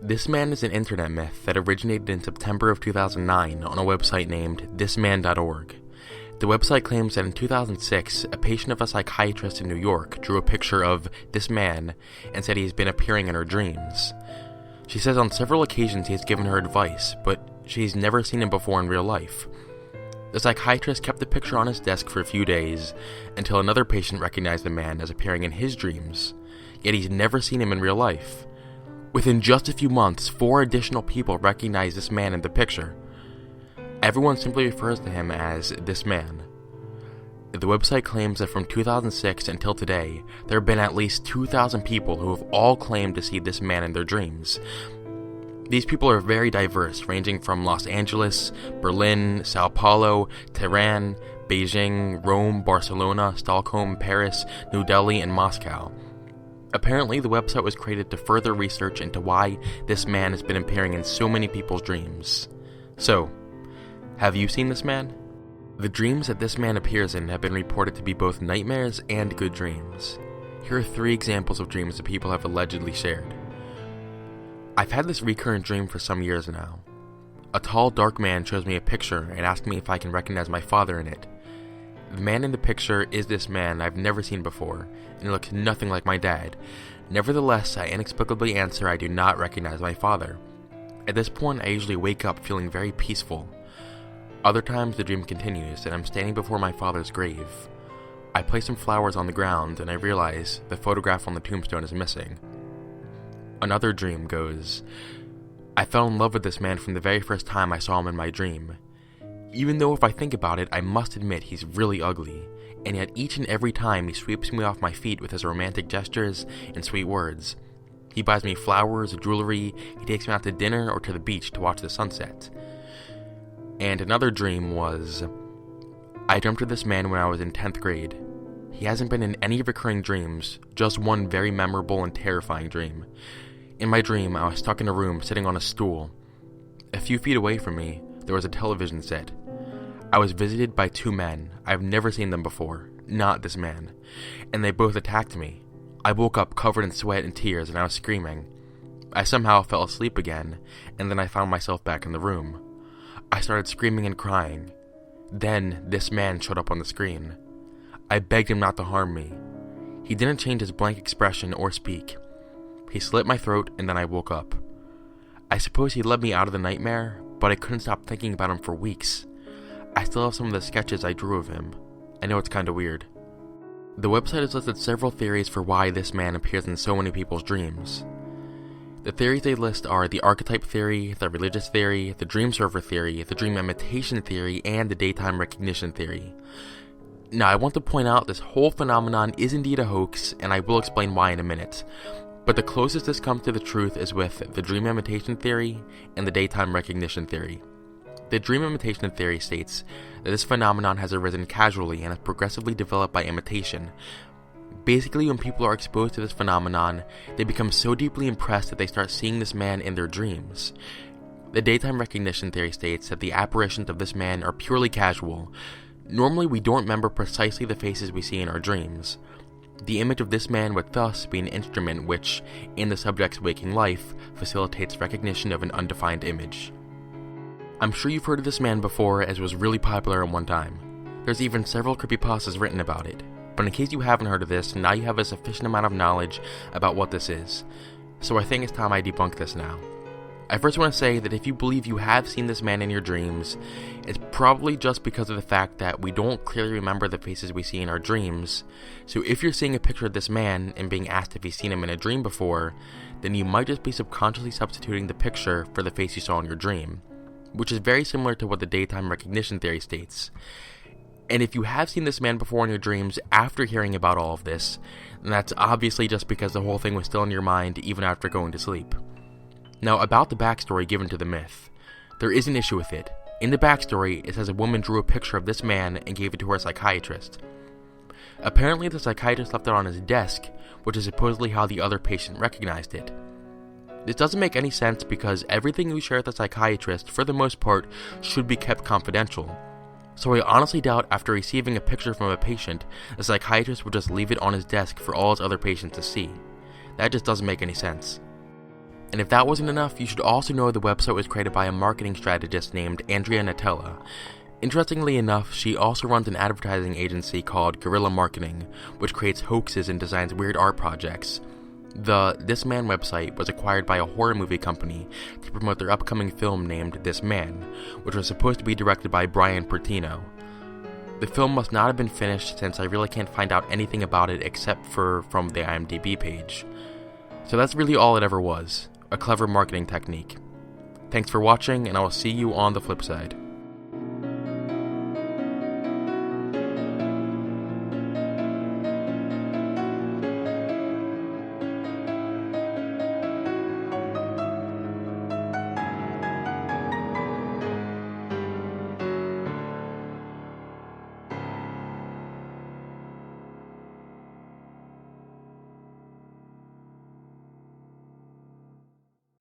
This man is an internet myth that originated in September of 2009 on a website named thisman.org. The website claims that in 2006, a patient of a psychiatrist in New York drew a picture of this man and said he's been appearing in her dreams. She says on several occasions he has given her advice, but she's never seen him before in real life. The psychiatrist kept the picture on his desk for a few days until another patient recognized the man as appearing in his dreams, yet he's never seen him in real life. Within just a few months, 4 additional people recognized this man in the picture. Everyone simply refers to him as this man. The website claims that from 2006 until today, there have been at least 2,000 people who have all claimed to see this man in their dreams. These people are very diverse, ranging from Los Angeles, Berlin, Sao Paulo, Tehran, Beijing, Rome, Barcelona, Stockholm, Paris, New Delhi, and Moscow. Apparently, the website was created to further research into why this man has been appearing in so many people's dreams. So, have you seen this man? The dreams that this man appears in have been reported to be both nightmares and good dreams. Here are 3 examples of dreams that people have allegedly shared. I've had this recurrent dream for some years now. A tall, dark man shows me a picture and asks me if I can recognize my father in it. The man in the picture is this man I've never seen before, and he looks nothing like my dad. Nevertheless, I inexplicably answer I do not recognize my father. At this point, I usually wake up feeling very peaceful. Other times, the dream continues, and I'm standing before my father's grave. I place some flowers on the ground, and I realize the photograph on the tombstone is missing. Another dream goes, I fell in love with this man from the very first time I saw him in my dream. Even though if I think about it, I must admit he's really ugly, and yet each and every time he sweeps me off my feet with his romantic gestures and sweet words. He buys me flowers, jewelry, he takes me out to dinner or to the beach to watch the sunset. And another dream was, I dreamt of this man when I was in 10th grade. He hasn't been in any recurring dreams, just one very memorable and terrifying dream. In my dream, I was stuck in a room sitting on a stool. A few feet away from me, there was a television set. I was visited by 2 men. I've never seen them before, not this man, and they both attacked me. I woke up covered in sweat and tears and I was screaming. I somehow fell asleep again, and then I found myself back in the room. I started screaming and crying. Then this man showed up on the screen. I begged him not to harm me. He didn't change his blank expression or speak. He slit my throat and then I woke up. I suppose he led me out of the nightmare, but I couldn't stop thinking about him for weeks. I still have some of the sketches I drew of him. I know it's kinda weird. The website has listed several theories for why this man appears in so many people's dreams. The theories they list are the archetype theory, the religious theory, the dream server theory, the dream imitation theory, and the daytime recognition theory. Now, I want to point out this whole phenomenon is indeed a hoax, and I will explain why in a minute. But the closest this comes to the truth is with the dream imitation theory and the daytime recognition theory. The dream imitation theory states that this phenomenon has arisen casually and has progressively developed by imitation. Basically, when people are exposed to this phenomenon, they become so deeply impressed that they start seeing this man in their dreams. The daytime recognition theory states that the apparitions of this man are purely casual. Normally, we don't remember precisely the faces we see in our dreams. The image of this man would thus be an instrument which, in the subject's waking life, facilitates recognition of an undefined image. I'm sure you've heard of this man before, as it was really popular at one time. There's even several creepypastas written about it, but in case you haven't heard of this, now you have a sufficient amount of knowledge about what this is. So I think it's time I debunk this now. I first want to say that if you believe you have seen this man in your dreams, it's probably just because of the fact that we don't clearly remember the faces we see in our dreams. So if you're seeing a picture of this man and being asked if you've seen him in a dream before, then you might just be subconsciously substituting the picture for the face you saw in your dream, which is very similar to what the daytime recognition theory states. And if you have seen this man before in your dreams after hearing about all of this, then that's obviously just because the whole thing was still in your mind even after going to sleep. Now, about the backstory given to the myth, there is an issue with it. In the backstory, it says a woman drew a picture of this man and gave it to her psychiatrist. Apparently, the psychiatrist left it on his desk, which is supposedly how the other patient recognized it. This doesn't make any sense because everything we share with the psychiatrist, for the most part, should be kept confidential. So I honestly doubt after receiving a picture from a patient, the psychiatrist would just leave it on his desk for all his other patients to see. That just doesn't make any sense. And if that wasn't enough, you should also know the website was created by a marketing strategist named Andrea Natella. Interestingly enough, she also runs an advertising agency called Guerrilla Marketing, which creates hoaxes and designs weird art projects. The This Man website was acquired by a horror movie company to promote their upcoming film named This Man, which was supposed to be directed by Brian Pertino. The film must not have been finished since I really can't find out anything about it except for from the IMDb page. So that's really all it ever was, a clever marketing technique. Thanks for watching, and I will see you on the flip side.